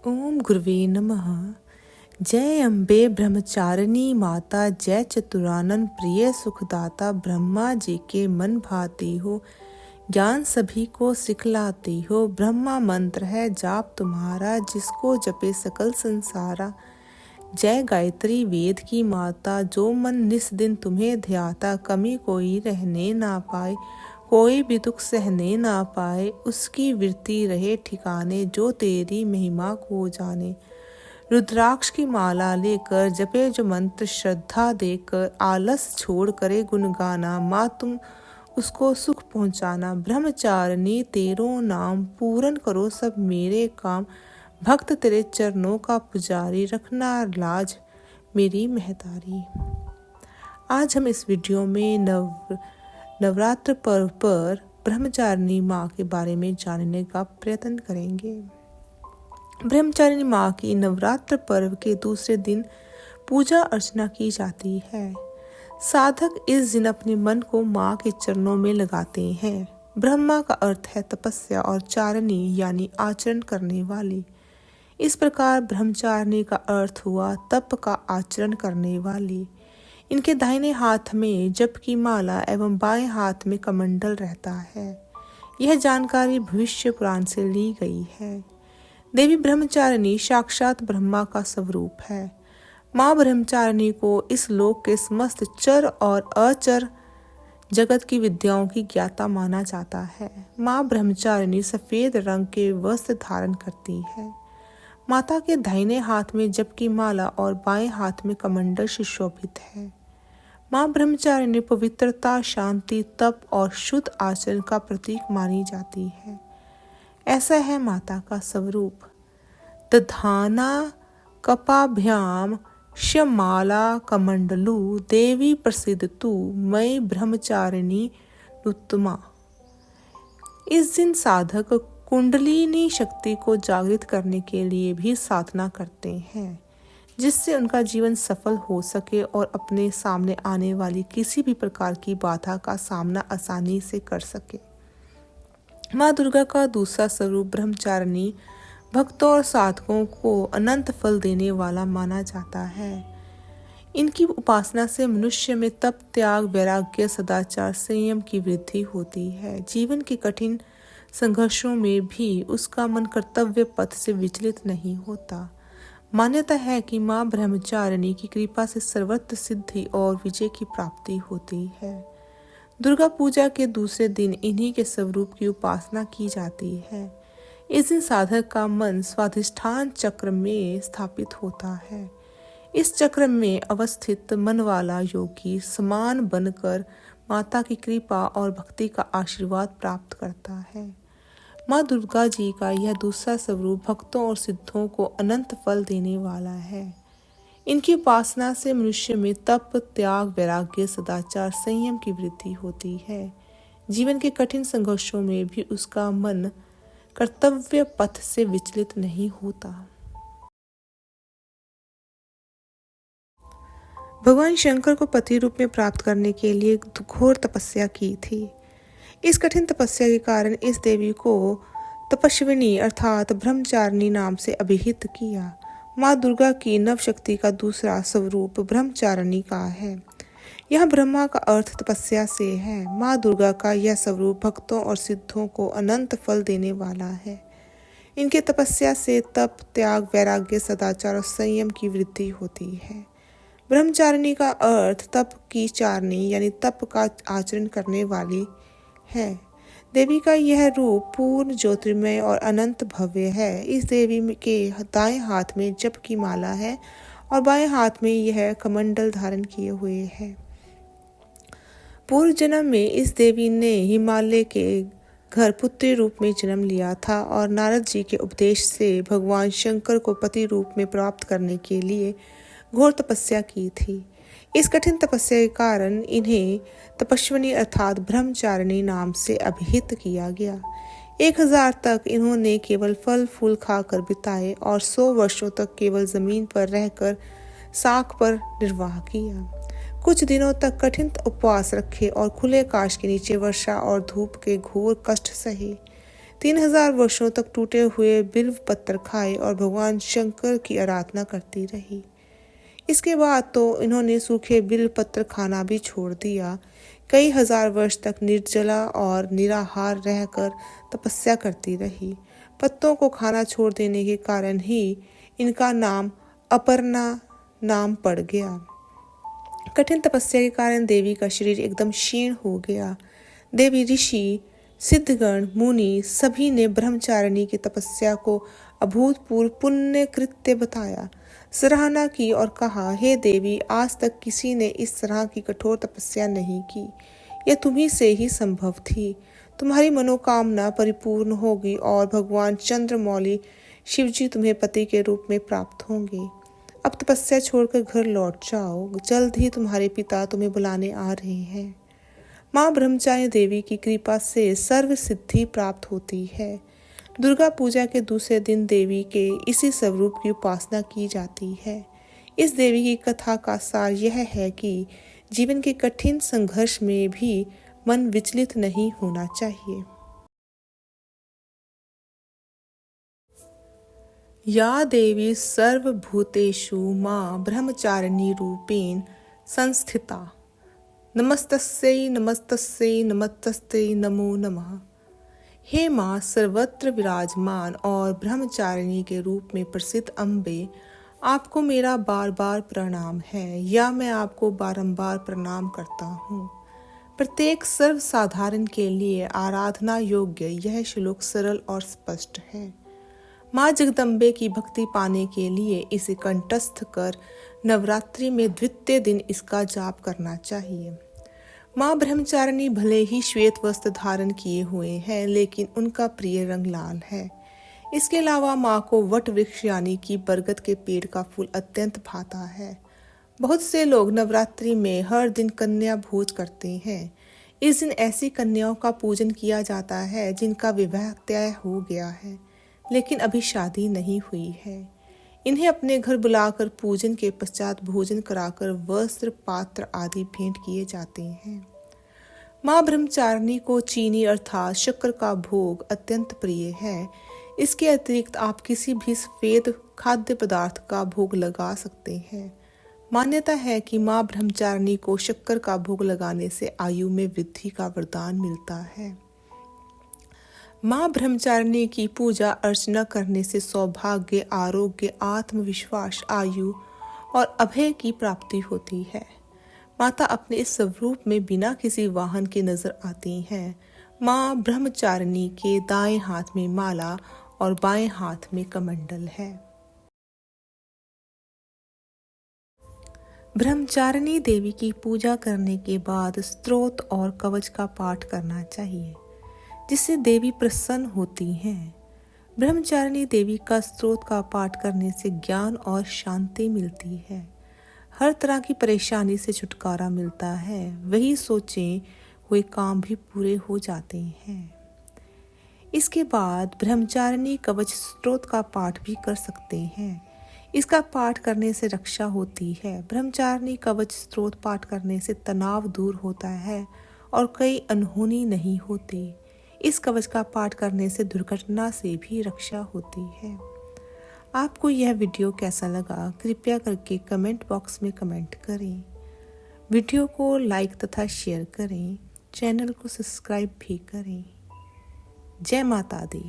ओम गुरुवे नमः। जय अम्बे ब्रह्मचारिणी माता, जय चतुरानन प्रिय सुखदाता। ब्रह्मा जी के मन भाती हो, ज्ञान सभी को सिखलाती हो। ब्रह्मा मंत्र है जाप तुम्हारा, जिसको जपे सकल संसारा। जय गायत्री वेद की माता, जो मन निस दिन तुम्हें ध्याता। कमी कोई रहने ना पाए, कोई भी दुख सहने ना पाए। उसकी वृत्ति रहे ठिकाने, जो तेरी महिमा को जाने। रुद्राक्ष की माला लेकर जपे जो मंत्र, श्रद्धा देकर आलस छोड़ करे गुणगाना। माँ तुम उसको सुख पहुँचाना। ब्रह्मचारिणी तेरो नाम, पूर्ण करो सब मेरे काम। भक्त तेरे चरणों का पुजारी, रखना लाज मेरी महतारी। आज हम इस वीडियो में नवरात्र पर्व पर ब्रह्मचारिणी माँ के बारे में जानने का प्रयत्न करेंगे। ब्रह्मचारिणी माँ की नवरात्र पर्व के दूसरे दिन पूजा अर्चना की जाती है। साधक इस दिन अपने मन को माँ के चरणों में लगाते हैं। ब्रह्मा का अर्थ है तपस्या और चारिणी यानी आचरण करने वाली। इस प्रकार ब्रह्मचारिणी का अर्थ हुआ तप का आचरण करने वाली। इनके दाहिने हाथ में जप की माला एवं बाएं हाथ में कमंडल रहता है। यह जानकारी भविष्य पुराण से ली गई है। देवी ब्रह्मचारिणी साक्षात ब्रह्मा का स्वरूप है। माँ ब्रह्मचारिणी को इस लोक के समस्त चर और अचर जगत की विद्याओं की ज्ञाता माना जाता है। माँ ब्रह्मचारिणी सफेद रंग के वस्त्र धारण करती है। माता के दाहिने हाथ में जप की माला और बाएं हाथ में कमंडल सुशोभित है। माँ ब्रह्मचारिणी पवित्रता, शांति, तप और शुद्ध आचरण का प्रतीक मानी जाती है। ऐसा है माता का स्वरूप। दधाना कपाभ्याम श्यमाला कमंडलू, देवी प्रसिद्ध तू मई ब्रह्मचारिणी उत्तमा। इस दिन साधक कुंडलिनी शक्ति को जागृत करने के लिए भी साधना करते हैं, जिससे उनका जीवन सफल हो सके और अपने सामने आने वाली किसी भी प्रकार की बाधा का सामना आसानी से कर सके। माँ दुर्गा का दूसरा स्वरूप ब्रह्मचारिणी भक्तों और साधकों को अनंत फल देने वाला माना जाता है। इनकी उपासना से मनुष्य में तप, त्याग, वैराग्य, सदाचार, संयम की वृद्धि होती है। जीवन के कठिन संघर्षों में भी उसका मन कर्तव्य पथ से विचलित नहीं होता। मान्यता है कि माँ ब्रह्मचारिणी की कृपा से सर्वत्र सिद्धि और विजय की प्राप्ति होती है। दुर्गा पूजा के दूसरे दिन इन्हीं के स्वरूप की उपासना की जाती है। इस दिन साधक का मन स्वाधिष्ठान चक्र में स्थापित होता है। इस चक्र में अवस्थित मन वाला योगी समान बनकर माता की कृपा और भक्ति का आशीर्वाद प्राप्त करता है। माँ दुर्गा जी का यह दूसरा स्वरूप भक्तों और सिद्धों को अनंत फल देने वाला है। इनकी उपासना से मनुष्य में तप, त्याग, वैराग्य, सदाचार, संयम की वृद्धि होती है। जीवन के कठिन संघर्षों में भी उसका मन कर्तव्य पथ से विचलित नहीं होता। भगवान शंकर को पति रूप में प्राप्त करने के लिए घोर तपस्या की थी। इस कठिन तपस्या के कारण इस देवी को तपस्विनी अर्थात ब्रह्मचारिणी नाम से अभिहित किया। माँ दुर्गा की नव शक्ति का दूसरा स्वरूप ब्रह्मचारिणी का है। यह ब्रह्मा का अर्थ तपस्या से है। माँ दुर्गा का यह स्वरूप भक्तों और सिद्धों को अनंत फल देने वाला है। इनके तपस्या से तप, त्याग, वैराग्य, सदाचार और संयम की वृद्धि होती है। ब्रह्मचारिणी का अर्थ तप की चारणी यानी तप का आचरण करने वाली है। देवी का यह रूप पूर्ण ज्योतिर्मय और अनंत भव्य है। इस देवी के दाएं हाथ में जप की माला है और बाएं हाथ में यह कमंडल धारण किए हुए है। पूर्व जन्म में इस देवी ने हिमालय के घर पुत्री रूप में जन्म लिया था और नारद जी के उपदेश से भगवान शंकर को पति रूप में प्राप्त करने के लिए घोर तपस्या की थी। इस कठिन तपस्या के कारण इन्हें तपस्विनी अर्थात ब्रह्मचारिणी नाम से अभिहित किया गया। 1000 तक इन्होंने केवल फल फूल खाकर बिताए और 100 वर्षों तक केवल जमीन पर रहकर साख पर निर्वाह किया। कुछ दिनों तक कठिन उपवास रखे और खुले आकाश के नीचे वर्षा और धूप के घोर कष्ट सहे। 3000 वर्षों तक टूटे हुए बिल्व पत्थर खाए और भगवान शंकर की आराधना करती रही। इसके बाद तो इन्होंने सूखे बिल्व पत्थर खाना भी छोड़ दिया। कई हजार वर्ष तक निर्जला और निराहार रहकर तपस्या करती रही। पत्तों को खाना छोड़ देने के कारण ही इनका नाम अपर्णा नाम पड़ गया। कठिन तपस्या के कारण देवी का शरीर एकदम क्षीण हो गया। देवी, ऋषि, सिद्धगण, मुनि सभी ने ब्रह्मचारिणी की तपस्या को अभूतपूर्व पुण्य कृत्य बताया, सराहना की और कहा, हे देवी, आज तक किसी ने इस तरह की कठोर तपस्या नहीं की। यह तुम्ही से ही संभव थी। तुम्हारी मनोकामना परिपूर्ण होगी और भगवान चंद्रमौली शिवजी तुम्हें पति के रूप में प्राप्त होंगे। अब तपस्या छोड़कर घर लौट जाओ, जल्द ही तुम्हारे पिता तुम्हें बुलाने आ रहे हैं। माँ ब्रह्मचारिणी देवी की कृपा से सर्व सिद्धि प्राप्त होती है। दुर्गा पूजा के दूसरे दिन देवी के इसी स्वरूप की उपासना की जाती है। इस देवी की कथा का सार यह है कि जीवन के कठिन संघर्ष में भी मन विचलित नहीं होना चाहिए। या देवी सर्वभूतेषु मां ब्रह्मचारिणी रूपेण संस्थिता, नमस्तस्यै नमस्तस्यै नमस्तस्यै नमो नमः। हे माँ, सर्वत्र विराजमान और ब्रह्मचारिणी के रूप में प्रसिद्ध अम्बे, आपको मेरा बार बार प्रणाम है या मैं आपको बारंबार प्रणाम करता हूँ। प्रत्येक सर्वसाधारण के लिए आराधना योग्य यह श्लोक सरल और स्पष्ट है। माँ जगदम्बे की भक्ति पाने के लिए इसे कंठस्थ कर नवरात्रि में द्वितीय दिन इसका जाप करना चाहिए। माँ ब्रह्मचारिणी भले ही श्वेत वस्त्र धारण किए हुए हैं, लेकिन उनका प्रिय रंग लाल है। इसके अलावा माँ को वट वृक्ष यानी कि बरगद के पेड़ का फूल अत्यंत भाता है। बहुत से लोग नवरात्रि में हर दिन कन्या भोज करते हैं। इस दिन ऐसी कन्याओं का पूजन किया जाता है जिनका विवाह तय हो गया है लेकिन अभी शादी नहीं हुई है। इन्हें अपने घर बुलाकर पूजन के पश्चात भोजन कराकर वस्त्र, पात्र आदि भेंट किए जाते हैं। माँ ब्रह्मचारिणी को चीनी अर्थात शक्कर का भोग अत्यंत प्रिय है। इसके अतिरिक्त आप किसी भी सफेद खाद्य पदार्थ का भोग लगा सकते हैं। मान्यता है कि माँ ब्रह्मचारिणी को शक्कर का भोग लगाने से आयु में वृद्धि का वरदान मिलता है। माँ ब्रह्मचारिणी की पूजा अर्चना करने से सौभाग्य, आरोग्य, आत्मविश्वास, आयु और अभय की प्राप्ति होती है। माता अपने इस स्वरूप में बिना किसी वाहन के नजर आती हैं। माँ ब्रह्मचारिणी के दाएं हाथ में माला और बाएं हाथ में कमंडल है। ब्रह्मचारिणी देवी की पूजा करने के बाद स्तोत्र और कवच का पाठ करना चाहिए, जिससे देवी प्रसन्न होती हैं। ब्रह्मचारिणी देवी का स्तोत्र का पाठ करने से ज्ञान और शांति मिलती है। हर तरह की परेशानी से छुटकारा मिलता है। वही सोचे हुए काम भी पूरे हो जाते हैं। इसके बाद ब्रह्मचारिणी कवच स्तोत्र का पाठ भी कर सकते हैं। इसका पाठ करने से रक्षा होती है। ब्रह्मचारिणी कवच स्तोत्र पाठ करने से तनाव दूर होता है और कई अनहोनी नहीं होती। इस कवच का पाठ करने से दुर्घटना से भी रक्षा होती है। आपको यह वीडियो कैसा लगा, कृपया करके कमेंट बॉक्स में कमेंट करें। वीडियो को लाइक तथा शेयर करें। चैनल को सब्सक्राइब भी करें। जय माता दी।